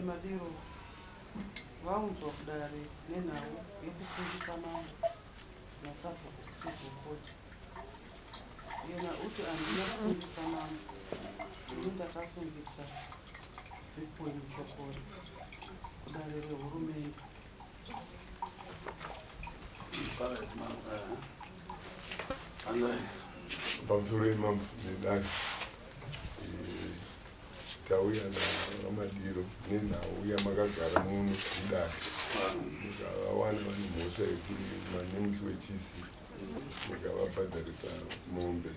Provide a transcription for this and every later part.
Madiro vaunzwa kudare nenhau yekufundisa mambo nasasa kusizokota yena uti handina kufundisa mambo ini ndakasungisa zvipoini chokoro kudare rehurumende. pamusoro imambo nedare tauya namadiro nenhau yamakagara muno kudare mukavawana vane mhosva yekuri manemusi wechisi mukavabhadharisa mombe.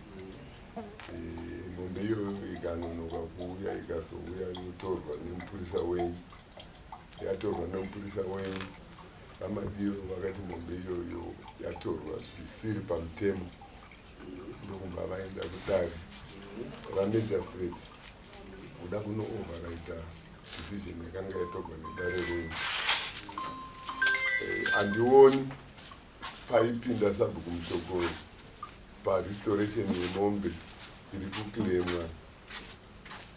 Mombe iyoyo ikanonoka kuuya ikazouya yotorwa nemupurisa wenyu, yatorwa nemupurisa wenyu vamadiro vakati mombe iyoyo yatorwa zvisiri pamutemo ndokumba vaenda kudare vamagistrate kuda kuno-overrida decision yakanga yatorwa nedare renyu. Handioni paipinda sabhuku mushokoro parestoration yemombe iri kukilemwa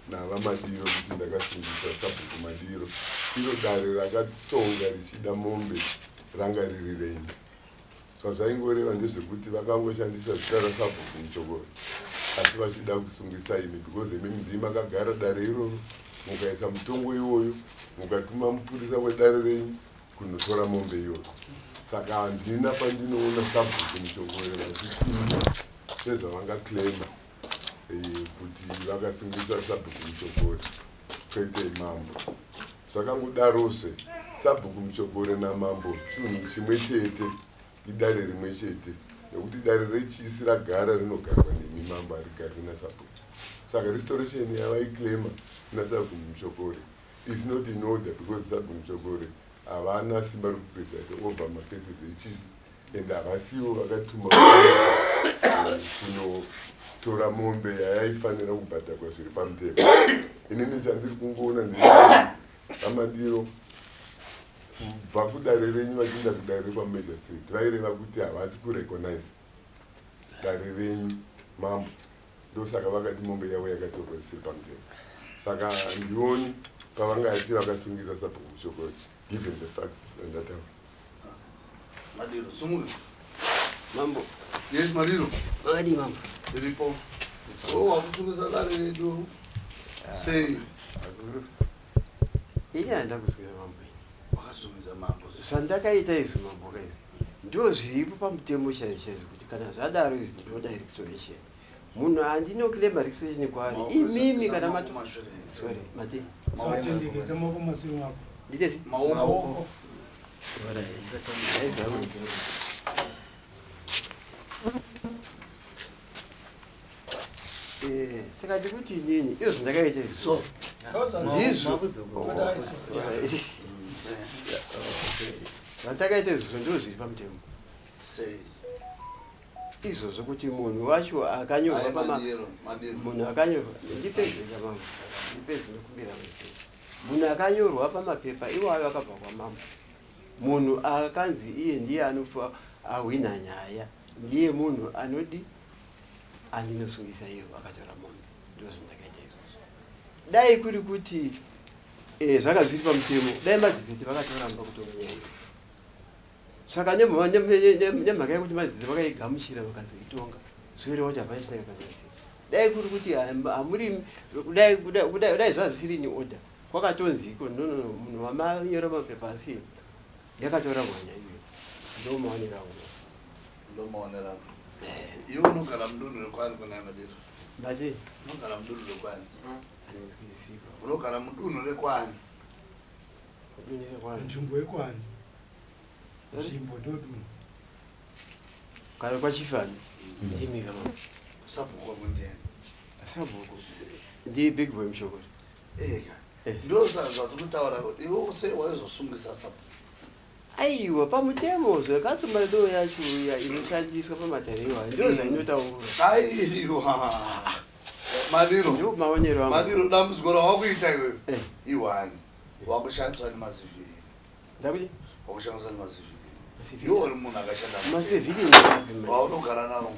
navamadiro kuti ndakasungisa sabhuku madiro. Iro dare rakatonga richida mombe ranga riri renyu. Zvaingoreva ndezvekuti vakangoshandisa zita rasabhuku mushokoro asi vachida kusungisa imi because imi ndii makagara dare iroro mukaisa mutongo iwoyo mukatuma mupurisa wedare renyu kunotora mombe iyoyo. Saka handina pandinoona sabhuku mushokoro vachipinda sezvavangaclaima kuti vakasungisa sabhuku mushokoro kwete mambo. Zvakangodarozve sabhuku mushokoro namambo chinhu chimwe chete, idare rimwe chete, nekuti dare rechisi ragara rinogarwa nemi mambo harigari nasabhuku. Saka restoration yavaiclaima nasabhuku mushokoro is not in order because sabhuku mushokoro havana simba rekupreside over macases echisi and havasiwo vakatuma kunotora mombe yayaifanira kubhadharwa zviri pamutemo. Inini chandiri kungoona ndekuti vamadiro kubva kudare renyu vachienda kudare rekwamagistrate vaireva kuti havasi kurecognize dare renyu mambo, ndosaka vakati mombe yavo yakatorwa isiri pamutemo. Saka handioni pavangati vakasungisa sabhuku mushokoro given the facts and that. Madiro, sumuri. Mambo. Yes, Madiro. Wadi mambo. Ilipo. Oh, wakusungisa dare redu. Say. Aguru. Ini anda kusikia mambo. Wakasungisa mambo. Sandakaita izvo mambo kaizvi. Ndio zviripo pamutemo chaizvo kuti kana zvadaro izvi ndinoda restoration. Munhu handinoclaima restoration kwaari imimi kana sorry mati. Satendekeze moko masiri wako. Nditesi Maoko. Saka ndikuti inini iyo zvandakaita izvi So. ndizvo zvandakaita izvo ndo zviri pamutemo. Say. Izvozvo kuti munhu wacho akanyorwa Madiro. munhu akanyorwa ndipedzeka mambo ndipedze nokumbira munhu akanyorwa pamapepa iwayo akabva kwamambo. Munhu akanzi iye ndiye anofa ahwina nyaya ndiye munhu anodi andinosungisa iyo akatora mombe. Ndo zvandakaita izvozvo. Dai kuri kuti zvanga zviri pamutemo dai madziseti vakatoramba kutora nyaya. Saka nemhaka yekuti madziseti vakaigamuchira vakazoitonga zvirevo kuti hapana chinakakanyasi. Dai kuri kuti hamuri dai zvazvisiri in order kwakatonziko nono munhu wamanyora mapepa asi yakatora mwanya iyo ndomaonera uno. Ndomaonera. Iwo unogara mudunhu rekwani kuna Madiro. Bade Unogara mudunhu rekwani. anizisipa. Unogara mudunhu rekwani. Kudunire kwani. Nzvimbo yekwani. Nzvimbo ndodunhu. Kare kwachifani. Ndimika mambo. Sabhuku kwamundeni. Sabhuku. Ndiye big boy mushokoro. Eka. Ndosa zvatikutaura kuti iwo sei waizosungisa sabhuku. Aiwa pamutemo zvakatsoma do yacho inoshandiswa pamadhare iwayo ndo zvainotaura. Aiwa. Madiro. Ndo maonero angu. Madiro dambudziko rawakuita iwe. Iwani. Wakushandiswa nemazivhiri. Ndakuti Wakushandiswa nemazivhiri. Iwo uri munhu akashanda. masevhiri ngapi. Waunogara naro.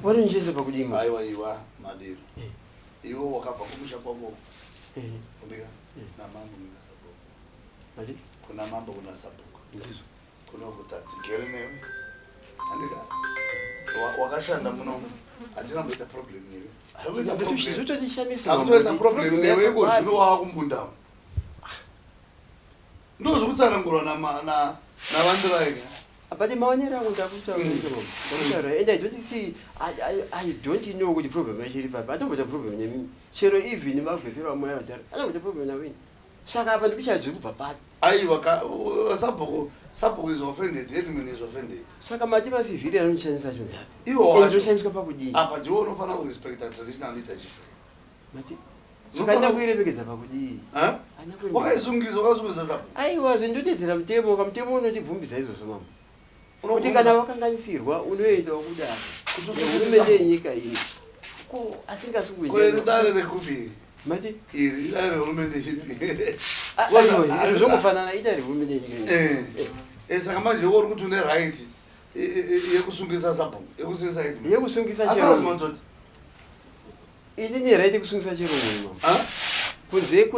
Wanonjeza pakudima. Aiwa iwa Madiro. Iwo wakabva kumusha kwako. Kumbika. Namambo mungasabhuku. mali kuna mambo kuna sabhuku ndizvo kuna kuti atigere newe andika wakashanda muno hatina kuita problem newe akutoita problem newe iko zvino wakumbunda ndozvokutsanangurwa navandirai but maonero angu ndakutaura and I don't see I don't know kuti problem yachiri papa atomboita problem nemimi chero even mavhesera vamwe vatari atomboita problem nawini saka apa ndipichadziri kubva pati aiwa sabhuku is offended edmin is offended saka mati masivhiri anonishandisa chonde iwo ndoshandiswa pakudii apa ndiwo unofanira kurespecta traditional leadership mati saka andina kuiremekedza pakudii wakaisungisa sabhuku aiwa zvendotedzera mutemo kamutemo unotibvumbisa izvozvo mama kuti kana wakanganisirwa unoendawo kudaro hurumende yenyika iyi ko asingasikuidare rekuviri mati iri idare hurumende ipi zvongofanana idare hurumende yenyika iyi saka manje uri kuti une right yekusungisa sabhuku yekusungisa chero ini right yekusungisa chero mwe mama kunze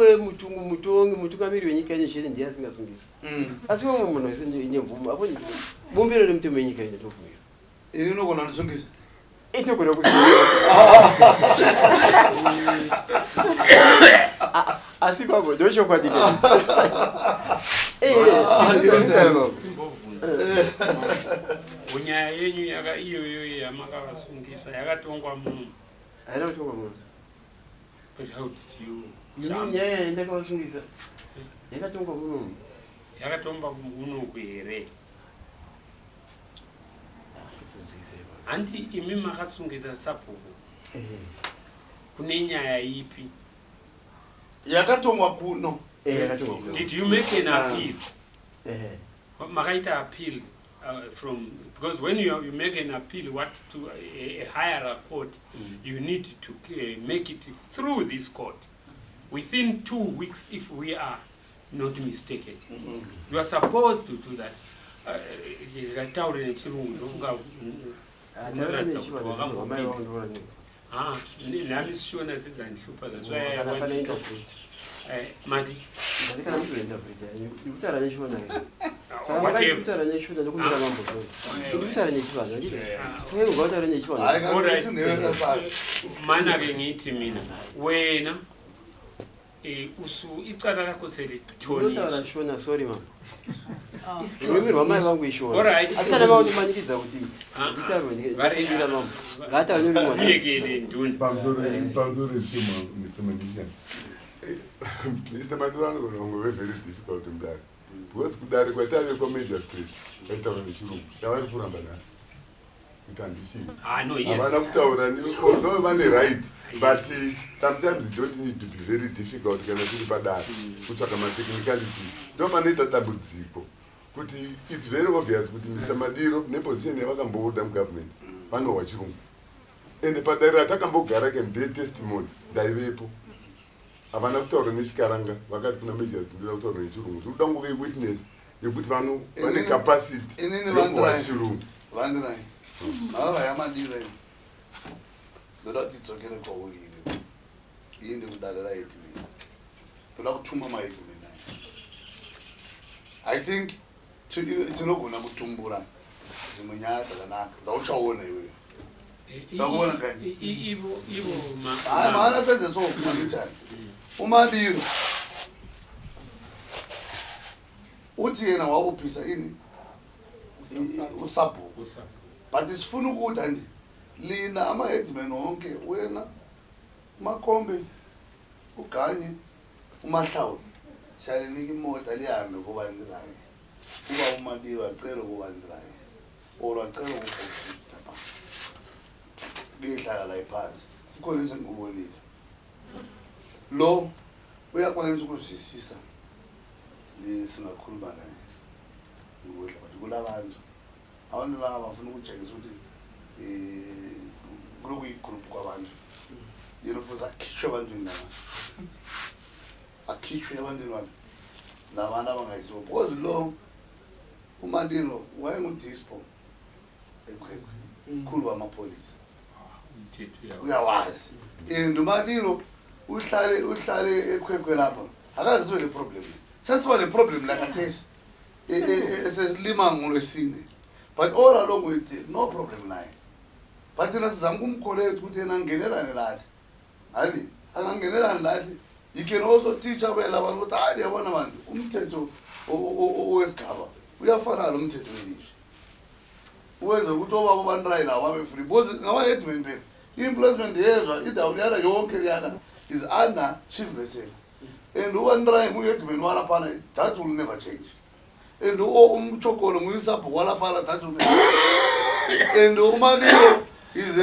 mutungamiri wenyika ino chete ndiye asingasungisa asi vamwe munhu wese ine mvumo apo bumbiro remutemo wenyika ino ndobvumira ini unogona ndisungisa inogona asi kwavo ndochokwadi munyaya yenyu iyoyo yamakavasungisa yakatongwa munhu haina kutongwa munhu but how did you nyaya yandakavasungisa yakatongwa muno yakatomba kunoku here hanti imi makasungisa sabhuku kune nyaya ipi yakatongwa kuno did you make an appeal makaita appeal from because when you make an appeal what to a higher court you need to make it through this court within 2 weeks if we are not mistaken. You are supposed to do that. Tauri nechirungu ndofunga unoratidza kuti wakambopinda ndamishiona sezandishupa that's why I want to mati ndikana kutoenda ndikutara nechona saka ndikutara nechona ndokumira mambo ndikutara nechivana ndike saka ungawatara nechivana mana ke ngithi mina wena usu icala lakho selitoniswa shona sorry mama Rumi rwamai vangu ishona akana mauti manikidza kuti nditaro ndikira mambo ngata vanori muyekere nduni pamsoro chima Mr. Magician Mr. Maturano konongo very difficult mdari because kudari kwatave kwa Major Street kwaitaura nechirungu yavari kuramba nasi havana kutaura although vane right but sometimes you don't need to be very difficult kana tiri padare kutsvaka matechnicalities ndo panoita dambudziko kuti it's very obvious kuti Mr. Madiro neposition yavakambobuda mugovernment vanohwa chirungu ende padare ratakambogara can be testimony ndaivepo havana kutaura nechikaranga vakati kuna majors ndira kutaura nechirungu tiri kuda nguve witness yekuti vane capacity yokuhwa chirungu vandirai mava yamadiro ndoda kuti tidzokere kwauri iye ndikudalira edmin ndoda kutuma maedmin I think tinogona kutumbura dzimwe nyaya dzakanaka dzauchaona iweyo ndakuona kani ivo maana senzesowo kumanitani umadiro uti yena wakupisa ini usabhuku but sifuna ukuthi andi lina ama-headman onke wena umakombe uganye umahlawuli siyalinika imota lihambe kubandirayo kuba umadiro acele kubandirayo or acele ukufita lihlala la iphansi kukhona esengikubonile lo uyakwanisa ukuzwisisa singakhuluma naye ngikudla but kulabantu abantu laba bafuna ukutshengisa ukuthi kuloku igroup kwabantu yena futhi akhishwe ebantwini naba akhishwe ebantwini bami nabantu abangayisibo because lo uMandino wayengudispo ekhwekhwe khulu wamapholisa uyawazi and uMandino uhlale ekhwekhwe lapha akaziwe le problem sesiba ne-problem lakathesi esesilima ngolwesine but all along with it, no problem naye but thina sizama ukumkholeka ukuthi yena angenelane lathi ali angangenelani lathi. You can also teach abela abantu ukuthi hayi yabona bantu umthetho owesigaba uyafana lo mthetho welizwe uwenza ukuthi obaba bantrayi labo babe free because ngama-headman bethu i-emplacement yezwa indawo liyana yonke liyana is under chief lesela and ubantrayi nguyi-headman walaphana, that will never change. And umchokolo nguyisapho walaphana, that will never change. And uMadilo is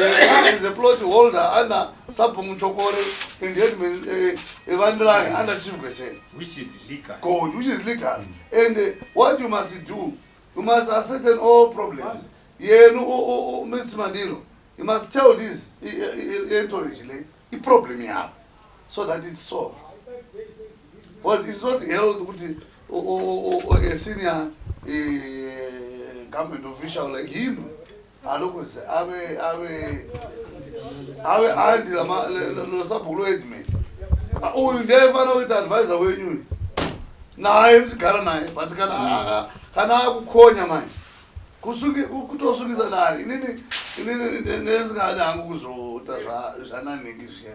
a plot holder under Sapo Muchokore and the Evandrayi under Chief Lesela, which is legal. God, which is legal. And what you must do, you must ascertain all problems. Yeah, no, Mr. Madilo, you must tell this the problem you have so that it's solved. Because it's not held with a senior government official like him. I look at Ave lo sabulo edme. Oh, you never know it advisor when you. Now I'm Karana, but kana kukhonya manje. Kusuki kutosukisa nali. Inini nezingane angukuzota zana ningishe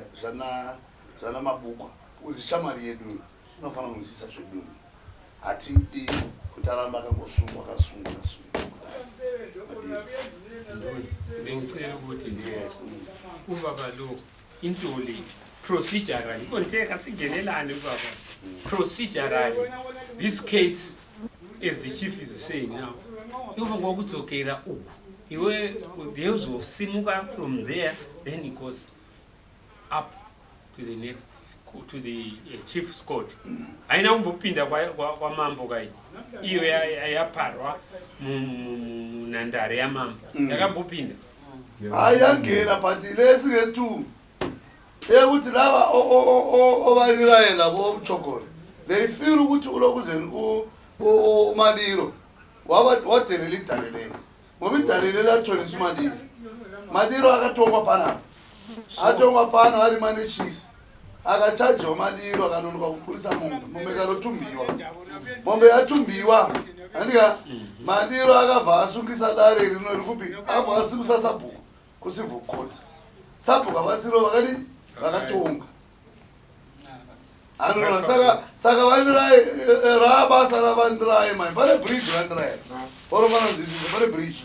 zana mabuko. Uzishamari yedu. Nofana ngizisa shedulu. Athi kutaramba kangosungu akasungu. Bengicela ukuthi ubaba lo intoli procedurally konteka singenelane ubaba procedurally this case as the chief is saying now iwe ngokudzokera uku iwe uyozosimuka from there then it goes up to the next to the chief's court. Aina umbopinda kwa mambo kai iyo yaparwa nandare ya mambo yakambopinda ayangena but lesi ngestu ukuthi laba obanirayela bochokore they feel ukuthi ulokuzeni uMadilo wadelela idaleleni ngoba idaleleni athonisa uMadilo. Madilo akathongwa phana athongwa phana ari managers akachaje uMadilo akanonoka kukhulisa mombe kalothumbiwa mombe yathumbiwa andika Madilo akavasungisa dare rinori kupi avasungisa sabhuku kusivu court sabhuku avasiro vakati vakatonga anona saka vandirai rabasa ravandirai mai pane bridge vandirai oromana nzisi pane bridge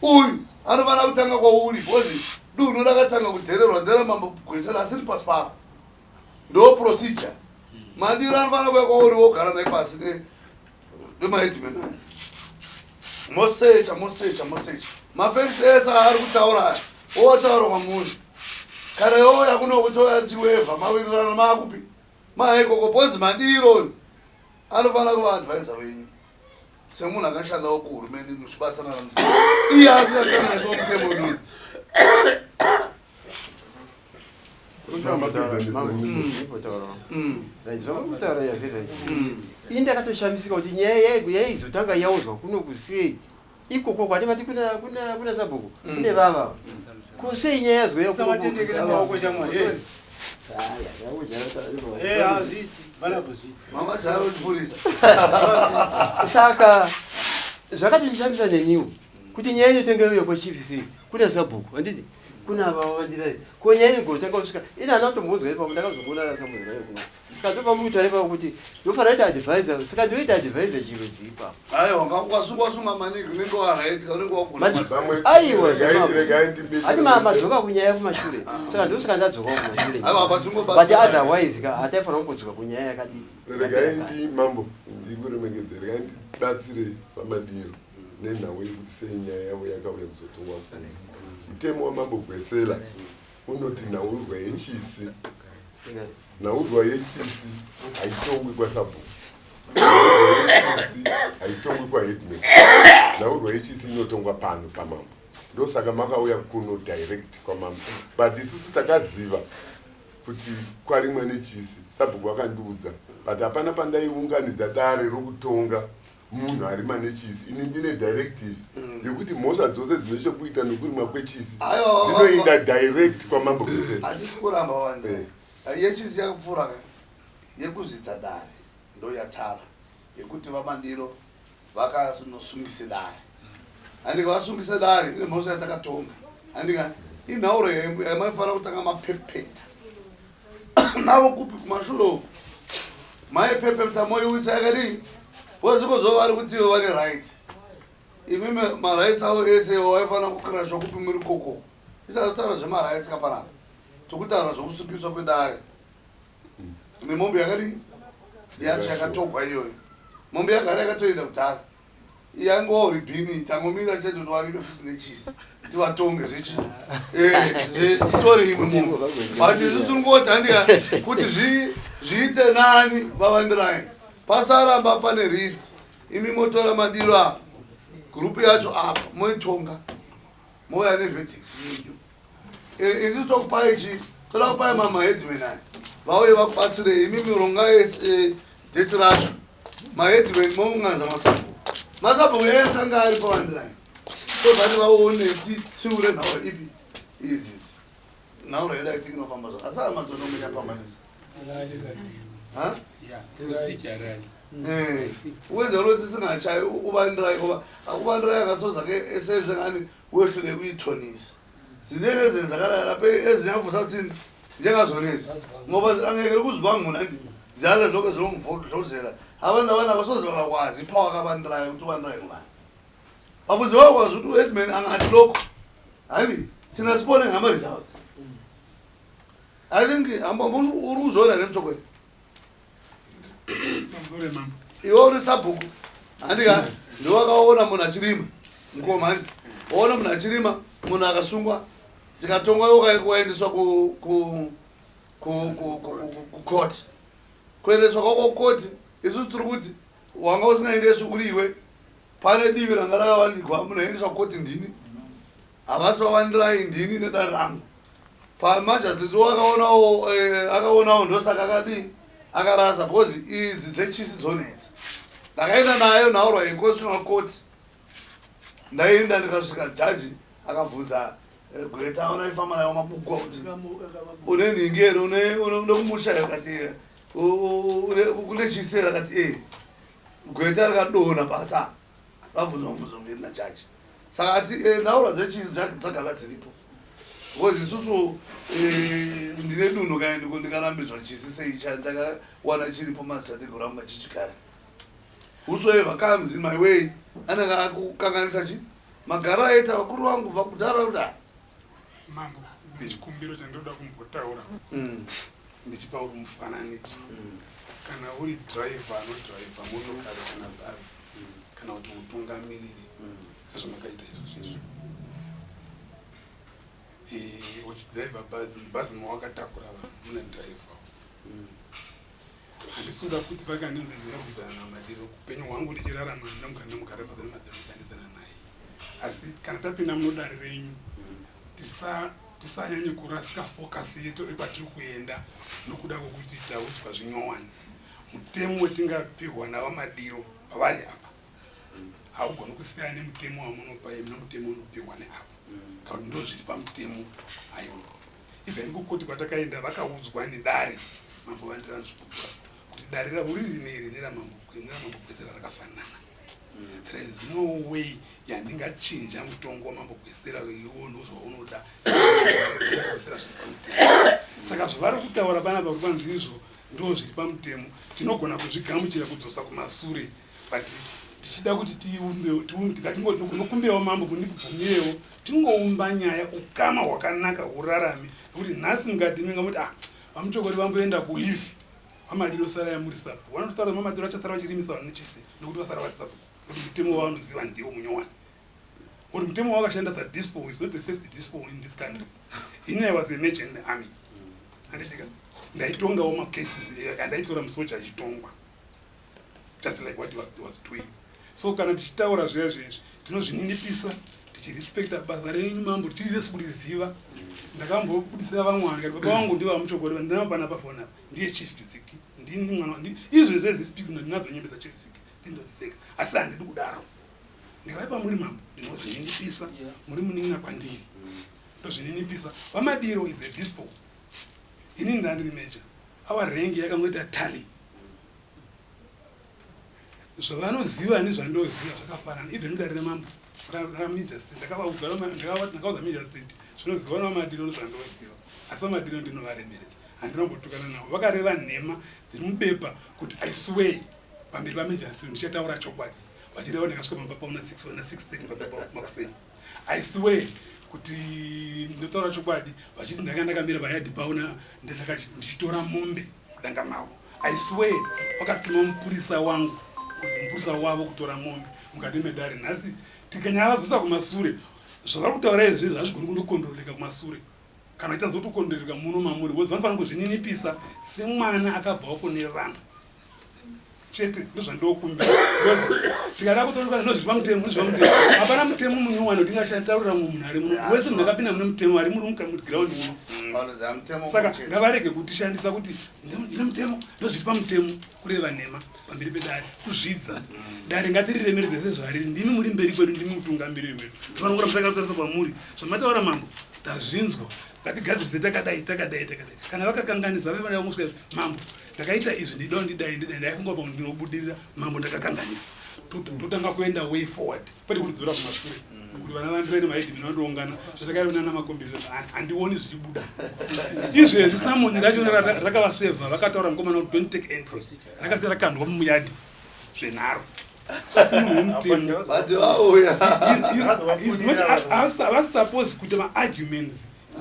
uyu anofana kutanga kwauri bhozi dunhu rakatanga kudhererwa nderamambo gwesera asiri pasi pako ndo procedure. Madilo anofana kuya kwauri wogara naye pasi nemaheadman ayo mosecha mafensi ese ari kutaura otaura kwamunhu kana yoya kunokutoya chiwevha mawirirano makupi maekoko bhozi Madilo anofana kuva advisor wenyu semunhu akashandawo kuhurumende muchibasa iye asingakanaiso mutemo duni indakatoshamisika kuti nyaya yaizotanga yauzwa kuno kusei ikoko kwani mati kuna sabhuku kune vava kusei nyaya yazweya saka zvakatoshamisa neniwo kuti nyaya inotengeyo kwachivisi kuna sabhuku handiti kuna vavandirai konyaya igotanga kusvika ina anotombonzwa ipapo ndakazongona rasamuzirai kuna kazopa mutaripa kuti ndofanira ita advisor saka ndoita advisor chiro dzipa aiwa wasunga maningi unenge waright unenge wagona aiwa hati madzoka kunyaya kumashure saka ndosaka ndadzoka kumashure but otherwise hataifanira kungodzoka kunyaya yakadii regai mambo ndikuremekedzera regai ndibatsirei paMadilo nenhau yekuti sei nyaya yavo yakauya kuzotongwa mfuni. Mtemo wamambo gwesela unoti nhaurwa yechisi nhaurwa yechisi haitongwi kwaSabhuku, nhaurwa yechisi haitongwi kwaHeadman, nhaurwa yechisi inotongwa pano paMambo. Ndosaka makauya kuno direct kwaMambo, but isusu takaziva kuti kwarimwe nechisi Sabhuku akandiudza but hapana pandaiunganidza dare rokutonga munhu ari manechisi. Ini ndine directive yekuti mhosva dzose dzinochokuita nokurimwa kwechisi dzinoenda direct kwaMambo gwesela. handisi kuramba wande yechisi yakupfuura yekuzvidza dare ndoyatara yekuti vamandiro vakanosungise dare handika vasungise dare ine mhosva yatakatonga handika inhauro yamaifanira kutanga mapepeta navo kupi kumashure uku maipepeta moiwisa yakadii vozikozova ari kuti ivo vane right imime marights avo ese waifanira kukrashwa kupi muri koko isazitaura zvemarights kapanapa tokutaura zvokusukiswa kwedare nemombe yakadii yacho yakatogwa iyoyo mombe yagara yakatoenda kudhara yangowo ribhini tangomira chedu twaribe 15 chisi tivatonge zvichi titori imwe mombe but isusu ngotandia kuti zviite nani vavandirai pasaramba pane rift imi motora madiro apa gurupu yacho apa moitonga moya neverdict yenyu isusu tokupai chi toda kupai mamaheadman aya vauye vakubatsirei imi mironga deti racho maheadman mounganza masabhuku ese anga ari pavandirai tozati vaone tsiure nhauro ipi izizi nhauro yedu aiti inofamba zva asi ari madzono munyapambanisa uwenza roti singachayi uvandirai akasozake esezengani wehlule kuitonisa zinenge zenzakadara pe ezinyakuvusa kutini njengazonezi ngoba angeke kuzibanga munhu andi ziyala zonke zinomvodlozela abantu abana abasoze bakwazi ipower kabandirayo ukuthi ubandirayo ngubani bafuze bakwazi ukuthi uHeadman angathi lokho hayi thina sibone ngama results I think amba uruzola lemthokwe Mzule mama iwo risabhuku andika ndiwakaona munhu achirima mkomani waona munhu achirima munhu akasungwa tikatongwa yokaendeswa ku court kuendeswa kwako court isusu tiri kuti wanga usingaendeswi uriwe pane divi ranga rakavandirwa munoendeswa court ndini havasi vavandirai ndini nedare rangu pamajastiti wakaonawo akaonawo ndosaka akadii akarasa because idzi dzechisi dzonetsa ndakaenda nayo nhaurwa yeconstitutional court ndaenda ndikasvika jaji akabvunza gweta unaifamba nayo mabugwa kuti une nhingero une kumusha yakati kune chisera akati gweta rakadona basa vabvunza mubvuzo mbiri najaji saka ati nhaurwa dzechisi dzagara dziripo because isusu ndine dunhu kaendi ndikarambidzwa chisi sei ndakawana chiripo mazitategurama machichigara whosoever comes in my way anenge akukanganisa chi magara aita vakuru vangu kubva kudhara kuda mambo nechikumbiro chandoda kumbotaura ndichipa uri mufananidzo kana uri driver anodriver motokari kana bhazi kana kuti mutungamiriri sezvamakaita izvozvo uchidriver bhazi mawakatakura vanhu muna driver handisikuda kuti vakaninzi ndinobvizana namadiro kupenyu hwangu ndichirarama ndamukana mugara pazana madiro ndichandizana naye asi kana tapinda munodare renyu tisanyanye kurasika focus yetu kwatiri kuenda nokuda kwokuti taudzwa zvinyowani mutemo wetingapihwa navamadiro pavari apa haugoni kusiyana nemutemo wamunopa muna mutemo unopihwa neapo kauti ndo zviri pamutemo aiwa even kukoti kwatakaenda vakaudzwa nedare mambo vandiranzvipupura kuti dare ravo riri neri neramambo gwesera rakafanana. There is no way yandingachinja mutongo wamambo gwesera iwo nozvaunoda saka zvavari kutaura panapa kuti vanhu izvo ndo zviri pamutemo tinogona kuzvigamuchira kudzosa kumasure but tichida kuti tinokumbirawo mambo kundibvumirewo tingoumba nyaya ukama hwakanaka urarame kuti nhasi mungadhiminga muti vamuchokori vamboenda kulive vamadiro sara yamuri sapo vanototaura mamadiro achasara vachirimisa vanhu nechisi nokuti vasara vari sapo kuti mutemo wavanoziva ndiwo munyowani kuti mutemo wakashanda sadispo is not the first dispo in this country. Ini I was a major in the army anditika ndaitongawo macases andaitora musoja achitongwa just like what he was doing. So kana tichitaura zviya zvezvi tinozvininipisa tichirespecta basa renyu mambo tichirese kuriziva. Ndakambobudisira vamwari kati baba vangu ndiva muchokori ndinava panapa fona ndiye chief dziki ndini mwana izvo zvese speaks ndinadzo nyembe dza chief dziki ndindodzipfeka asi handidi kudaro ndikaipa muri mambo ndinozvininipisa muri munin'ina kwandiri ndozvininipisa vamadiro is a dispo ini ndandiri major our rank yakangoita tally zvavanoziva nezvandoziva zvakafanana even mudare remambo ramajor state ndakaudza major state zvinoziva namadiro nezvandoziva asi vamadiro ndinovaremeredza handinombotukana navo vakareva nhema dziri mubepa kuti I swear pamberi pamajor state ndichataura chokwadi vachireva ndakasvika pamba pauna 6:30 makuseni I swear kuti ndotaura chokwadi vachiti ndakamira payadhi pauna ndichitora mombe kudanga mavo I swear vakatuma mupurisa wangu mupurisa wavo kutora mombe mukati medare nhasi tikanyavazosa kumasure zvavari kutaura izvezvi hazvigoni kundokondorereka kumasure kana itanzotokondorereka muno mamuri wozi vanofanira kuzvininipisa semwana akabvawo kune vanhu chete ndozvandokumbira tikada kutoka nozvipa mutemo hapana mutemo munyowani utingashataurira munhare muno wese ndakapinda mune mutemo ari muri muground muno saka ngavarege kutishandisa kuti ndine mutemo ndozvipa mutemo kureva nhema pamberi pedare kuzvidza dare ngatiriremeredze sezvariri ndimi muri mberi kwedu ndimi mutungamiriri wedu tifanongora mutakatsaritsa pamuri zvamataura mambo tazvinzwa ngatigadzirise takadai kana vakakanganisa vavada kusvika mambo ndakaita izvi ndidai ndaifunga pa ndinobudirira mambo ndakakanganisa totanga kuenda way forward kwete kudzura kumashure kuti vana vandivaine maidhimi vandoungana zvatakaona namakombiyuta handioni zvichibuda izvezvi zvisina monye racho rakavasevha vakataura mukomana kuti don't take entry rakasi rakandwa mumuyadhi zvenharo havasupose kuti maarguments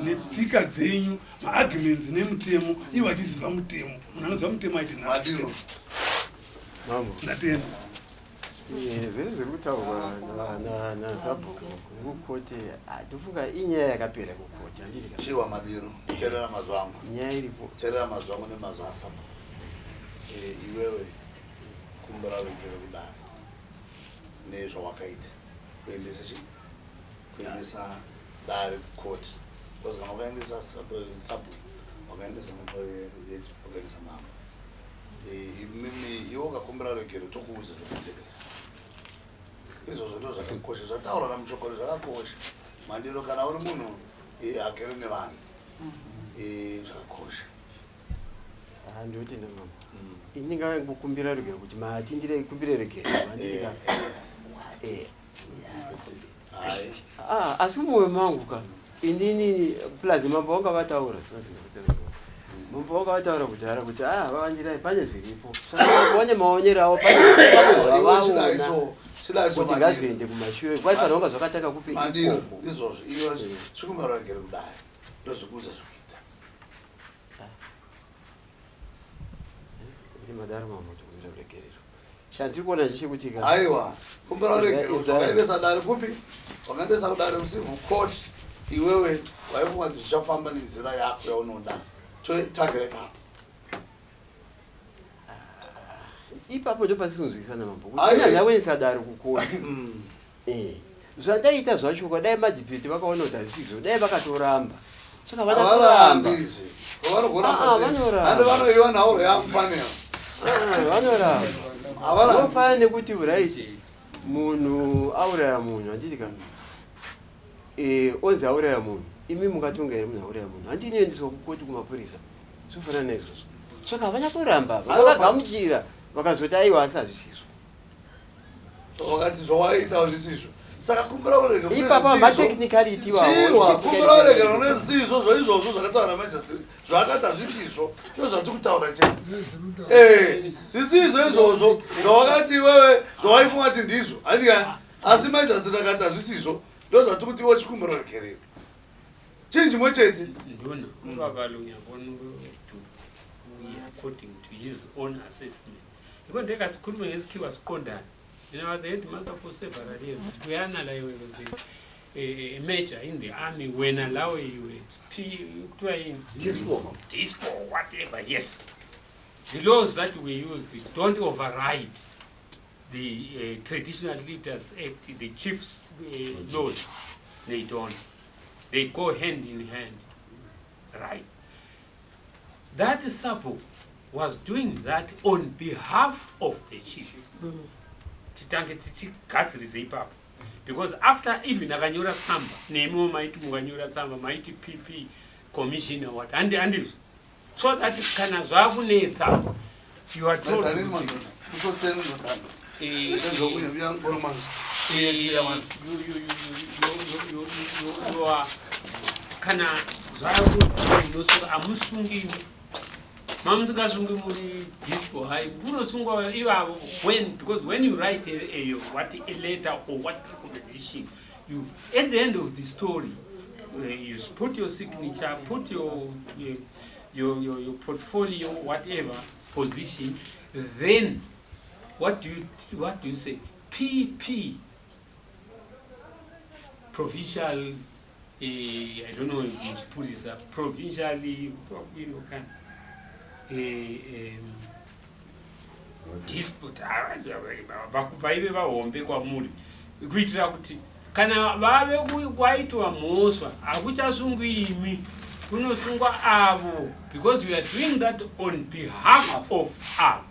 netsika dzenyu maarguments nemutemo ivo vachiziva mutemo munhu anoziva mutemo aiti ndatenda zvese zviri kutaurwa nasabhuku mukoti hatifunga inyaya yakapera kukoti handichiwa madiro terera mazwa angu nyaya iripo terera mazwa angu nemazwa asabhuku iwewe kumbura regere kudare nezvawakaita kuendesa dare kukoti because kana ukaendesa sabhuku wakaendesa wakaendesa mambo mimi iwo ukakumbura regere tokuudza zvokutevera izvozvo ndo zvakakosha zvataura namuchokoro zvakakosha mandiro kana uri munhu agere nevanhu zvakakosha ndotenda mama ini ngakukumbira regere kuti matindire ikumbire regere vandika asi mumwoyo mangu ka inini plus mambo vanga vataura mambo vanga vataura kudhara kuti vavandirai pane zviripo vane maonyero avo kuti ngazoende kumashure kwaifana vanga zvakatanga kupe mandiro izvozvo iyo zvikumbira regere kudare ndozvikuudza zvokuita madaro mamoto kumira kuregerero shandiri kuona zvichikuti aiwa kumbira regere wakaendesa dare kupi wakaendesa kudare usivu court iwewe waifunga kuti zvichafamba nenzira yako yaunoda tagere papo ipapo ndo pasikunzwisana mambo kunyanya kuendesa dare kukoti zvandaita zvacho kwadai majistrate vakaona kuti hazvizvo dai vakatoramba saka vanorambizve vanoramba vanoiwa nhauro yangu paneo vanoramba avafana nekuti right munhu auraya munhu handiti kana onzi auraya munhu imi mungatonga here munhu auraya munhu handinoendeswa kukoti kumapurisa sofanana naizvozvo saka havana kuramba vakagamuchira vakazoti aiwa asi hazvisizvo wakati zvawaita zvisizvo saka kumbira kurege ipapa matechnicality iwawo kumbira kurege nezizvo zvoizvozvo zvakataura majistrate zvakati hazvisizvo ndo zvati kutaura chete zvisizvo izvozvo zvawakati wewe zvawaifunga kuti ndizvo handika asi majistrate akati hazvisizvo ndo zvati kuti iwo chikumbira kuregerero chii chimwe chete ndona uvakalonyambona according to his own assessment because ndekasikhuluma ngesikhiwa siqondana and I was the headmaster for several years. We analyzed a major in the army when allow you dispo, whatever. Yes, the laws that we use don't override the Traditional Leaders Act, the chief's laws. They don't. They go hand in hand, right? That Sapo was doing that on behalf of the chief. Because after even akanyora tsamba nemo maiti mukanyora tsamba maiti PP commissioner what and so that kana zvakunetsa you are told kana zvaakunosunga hamusungiwi mamusikasungi muri disco hai munosungwa ivavo because when you write what a letter or what recommendation, you at the end of the story you put your signature, put your portfolio, whatever position, then what do you say? PP, provincial, I don't know if you put this up, provincially, dispute, vaive vahombe kwamuri kuitira kuti kana vave kwaitwa mhosva hakuchasungwi imi, kunosungwa avo, because we are doing that on behalf of avo.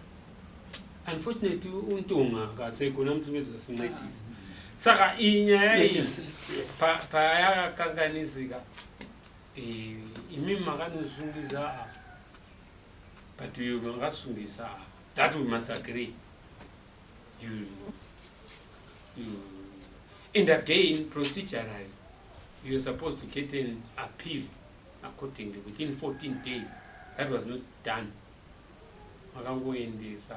Unfortunately, untonga kasekona mtumeza singaitisa. Saka inyaya iyi payakakanganisika imi makanosungisa, but you makasungisa, that we must agree. And again, procedurally, you're supposed to get an appeal accordingly within 14 days. That was not done. Makango in this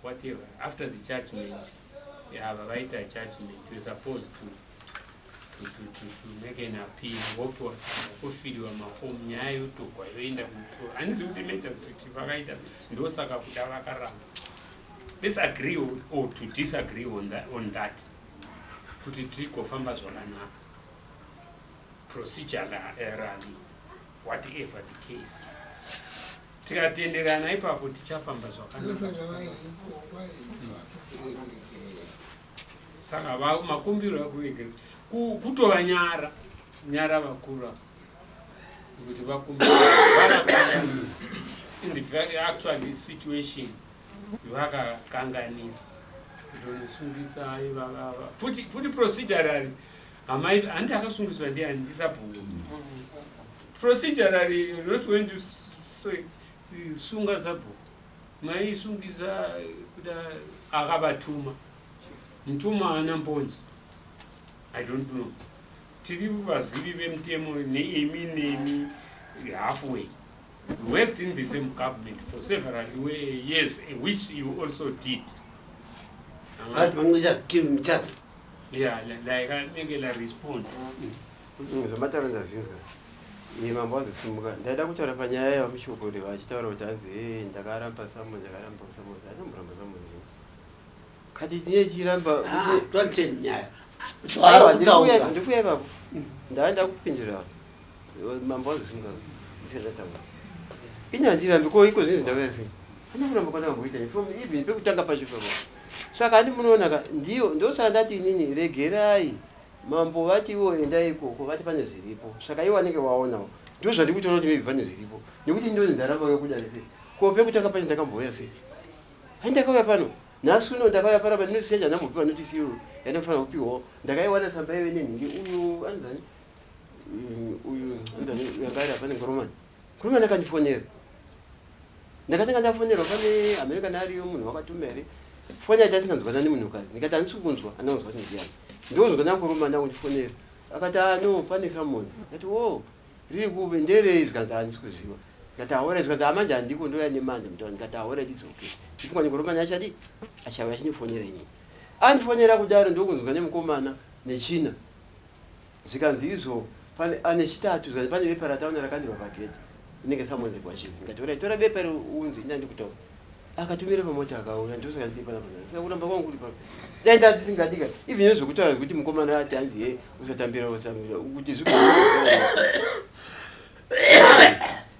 whatever. After the judgment, you have a right judgment. You're supposed to make an appeal. What feel you are home nyayo to kwa yoenda kumso. And this ultimate vakaita ndosaka kudava karamba. Let's agree or to disagree on that. Kuti tikofamba zvakanaka. Procedurally, whatever the case. Tikatenderana ipapo tichafamba zvakanaka. Saka makumbiro akuwekera kutova nyara vakura kuti vakumbira in the actual situation vakakanganisa kutonosungisa ivava futi procedurally handi akasungiswa ndiani ndisabhuku procedurally you're not going to say sunga sabhuku maisungisa kuda akavatuma mtuma ana mbonzi. I don't know. Tiri vazivi vemutemo neemi halfway. We worked in the same government for several years, which you also did. Give him chance. Yeah, like I make a respond. Ni mambo azisimuka ndaida kutaura panyaya yamushokori vachitaura kuti hanzi ndakaramba samo anomuramba samo kati tinye chiramba tontenyaya ndikuya ipapo ndaenda kupindura mambo azisimuka ndisendataura inyandirambi ko iko zvinhu ndavesi andikuramba kwandakamboita even pekutanga pachipapo saka andi munoona ndiyo ndosaka ndati inini regerai mambo vatiwo endai ikoko vati pane zviripo saka iwo anenge waonawo ndo zvandikutaura kuti maybe pane zviripo nekuti ndozi ndaramba yokudarise ko pekutanga pacho ndakambouya sei handakauya pano nhasi uno ndakauya panapa ndinosiya chandambopiwa notisiyo yandofanira kupiwawo ndakaiwana tsamba ive nenhingi uyu anzani uyu yangaari apane ngoromani akandifonera ndakatanga ndafonerwa pane american ariyo munhu wakatumera fonya chasinganzwana nemunhukazi ndikati handisi kunzwa anonzwa kuti ndiyani ndozwa nangoroma ndangundifonera akati no pane samonzi ndati riri kuve nderei zvikanzi handisi kuziva ndikati ahora zvikanzi amanje handiko ndoya nemande mutaura ndikati ahora tizoke ndipfunga ngoroma achadi achauya achindifonera inini andifonera kudaro ndokunzwa nemukomana nechina zvikanzi izvo ane chitatu zvikanzi pane bepa rataona rakandirwa pagedhi inenge samonzi kwashiri ndikati tora bepa reunzi ina ndikutaura akatumira pamota akauya ndosaka ndipanapanaa saka kuramba kwangu kuri papo dai ndati singadika even nezvekutaura kuti mukomana ati hanzi usatambira kuti zvi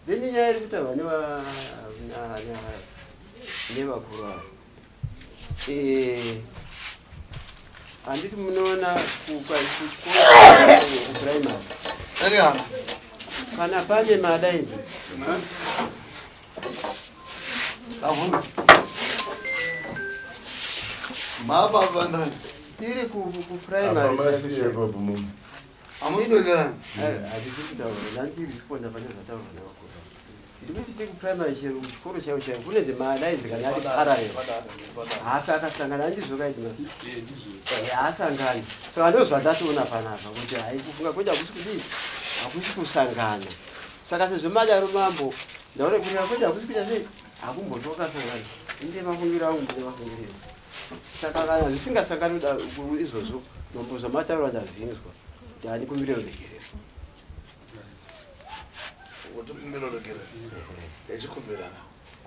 then nyaya iri kutaurwa nevakuru avo handiti munoona kuprimary kana pane madainzi tiri kuprimary handiti kutaura ndandiresponda pane zvataurwa nevakuru ndikuti tiri kuprimary chero kuchikoro chaiwo chaiwo kune dzemadaidzi kana ari parallel hafi akasangana andizvokaiti haasangani saka ndozvatatoona panapa kuti hai kufunga kwedu hakusi kudii hakusi kusangana saka sezvo madaro mambo ndaona kurira kwedu hakusi kuita sei hakumboti wakasangana inde mafungiro angu mbune mafungiriro saka kana zvisingasangani izvozvo mambo zvamataura ndazinzwa kuti handikumbire ruregerero kuti kumbira ruregerero echikumbira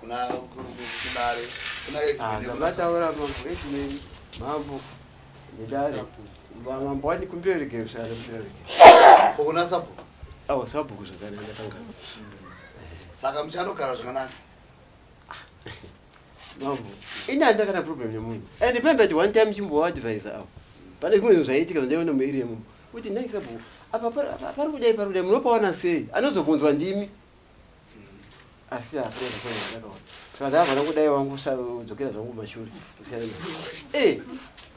kuna kudare kuna zvamataura mambo edimei mambo nedare mambo wandikumbire ruregerero saka ndikumbire ruregerero kuna sapo awo sabhuku zvakanaka ndakangana saka muchanogara zvakanaka mambo ina handakana problem nemunhu and remember that one time chimbowaadvisa apo pane kumwe zvinhu zvaiitika zvandaiona muiri yemumbo kuti nhai sabhuku apa pari kudai munopawana sei anozobvunzwa ndimi asi akaakaona saka ndakavana kudai wangu udzokera zvangu mashure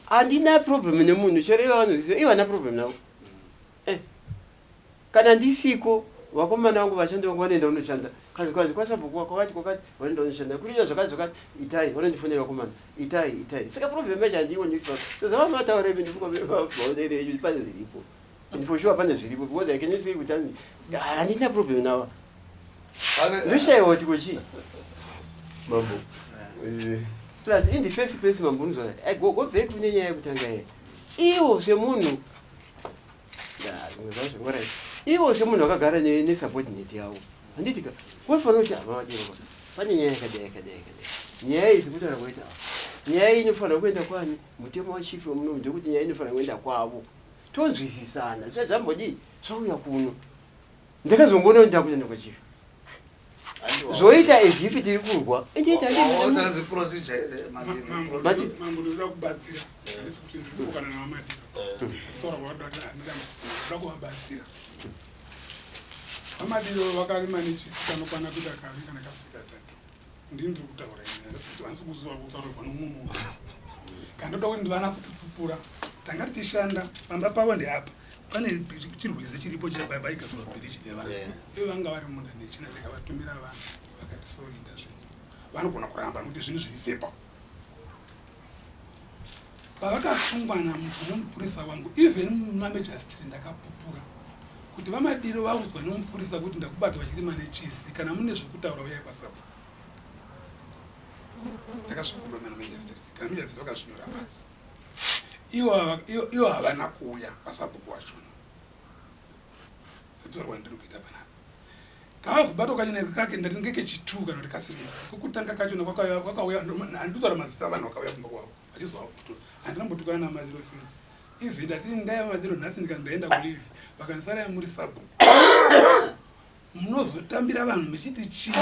handina problem nemunhu chero iva vanozisiva ivo hana problem navo kana ndisiko vakomana vangu vashandi vanoenda unoshanda kazi kwasabhuku wako kwakati vanoenda unoshanda kuriita zvakati itai vanondifonera vakomana itai saka problem yacho handioni zvavamataura ivi ndikuvaonereyo pane zviripo ndifoshuwa pane zviripo because I can say kuti handina problem nava ndoshayiwa kuti kochii mambo plus in the first place mambo unozona go back kune nyaya yekutanga ye iwo semunhu iwo semunhu wakagara nesubordinate yavo handitika wanofanira kuti havamadiro pane nyaya yakadai nyaya idzi kutaura kuita nyaya iyi inofanira kuenda kwani mutemo wachifi wemunomu ndekuti nyaya inofanira kuenda kwavo tonzwisisana zvazvambodii zvauya kuno ndakazongoona kuti ndakuenda kwachifi zoita ezifi tiri kurwa mambo ndoda kubatsira isi kuti ndikukana navamadiro sitaura kwaada kuvabatsira vamadiro vakarima nechisikanokwana kuita kavi kana kasiri katatu ndini ndiri kutaura kuti vanisi kuzuva kutaurirwa nomunhu kana ndoda kuti ndivanasi kupupura tanga tichishanda pamba pavo ndeapa pane chirwizi chiripo chabaigadzirwa bhirichi nevana ivo vanga vari munda nechina ndikavatumira vanhu vakati soinda zvinzi vanogona kuramba nokuti zvinhu zvirifepa pavakasungwa nomupurisa wangu even mumamejastiri ndakapupura kuti vamadiro vaudzwa nomupurisa kuti ndakubata vachirima nechisi kana mune zvekutaura uyai kwasapo ndakazvipupura namejastiri kana mejastiri vakazvinyora pasi iwo havana kuuya pasabhuku wachona sepizarwa ndiri kuita panapa kavazobato kanyana kake ndati ngekechitu kana kuti kasirita kokutanga kachona kwakauya handizvara mazita avanhu vakauya kumba kwavo vachizova kutu handinambotukana namadiro since even ndati ndaiva madiro nhasi ndikandaenda kulivi vakansara muri sabhuku munozotambira vanhu muchiti chii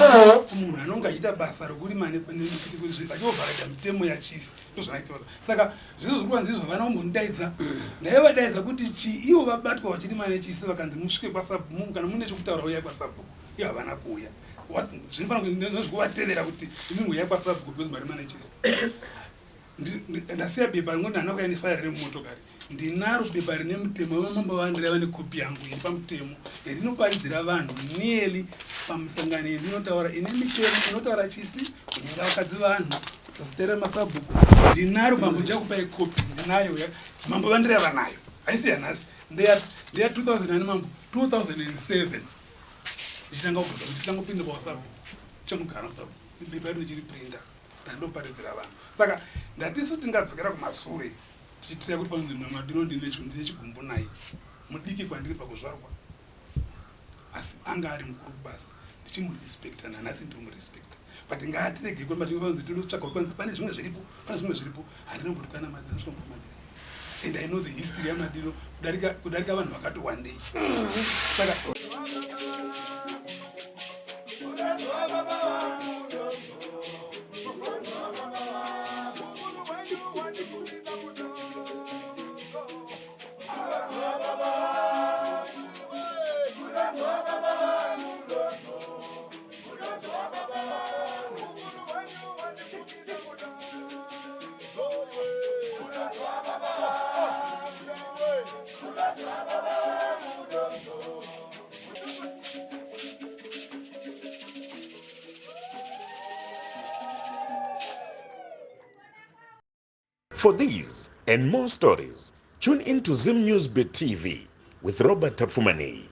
munhu anonge achiita basa rokurima vachiovharaita mitemo yachifi ndozvanaitwa saka zvizvo zvikuva nzizvo vana vambondidaidza ndaivadaidza kuti chii ivo vabatwa vachirima nechisi vakanzi musvike kwasabhuku kana mune chekutaura uyai kwasabhuku ivo havana kuuya zvinofanira nozvikuvatevera kuti imwe uyai kwasabhuku because marima nechisi ndasiya bepa rimwe ndana kuya nefairi remumotokari ndinaro bepa rine mutemo vamamba vandirava nekopi yangu iri pamutemo yarinoparidzira vanhu nieli pamusangano yandinotaura ine mitemo inotaura chisi kunyenga vakadzi vanhu tasitera masabhuku ndinaro mambo ndichakupai kopi ndinayo mambo vandirava nayo haisi yanhasi ndeya 2000 mambo 2007 ndichitanga kugoza kuti tichangopinda pawasabhuku tichamugara musabhuku bepa rino chiri prinda ndandoparidzira vanhu saka ndatisu tingadzokera kumasure tichitira kuti panzvimbo madiro ndine chigumbu naye mudiki kwandiri pakuzvarwa asi anga ari mukuru kubasa ndichimurespecta nanhasi ndirimurespekta but ngaatirege kwematinzi tinotsvaga kwanzi pane zvimwe zviripo handinambotukana madiro ndisvika madiro and I know the history yamadiro kudarika vanhu vakati one day saka For these and more stories, tune in to Zim Newsbeat TV with Robert Tafumani.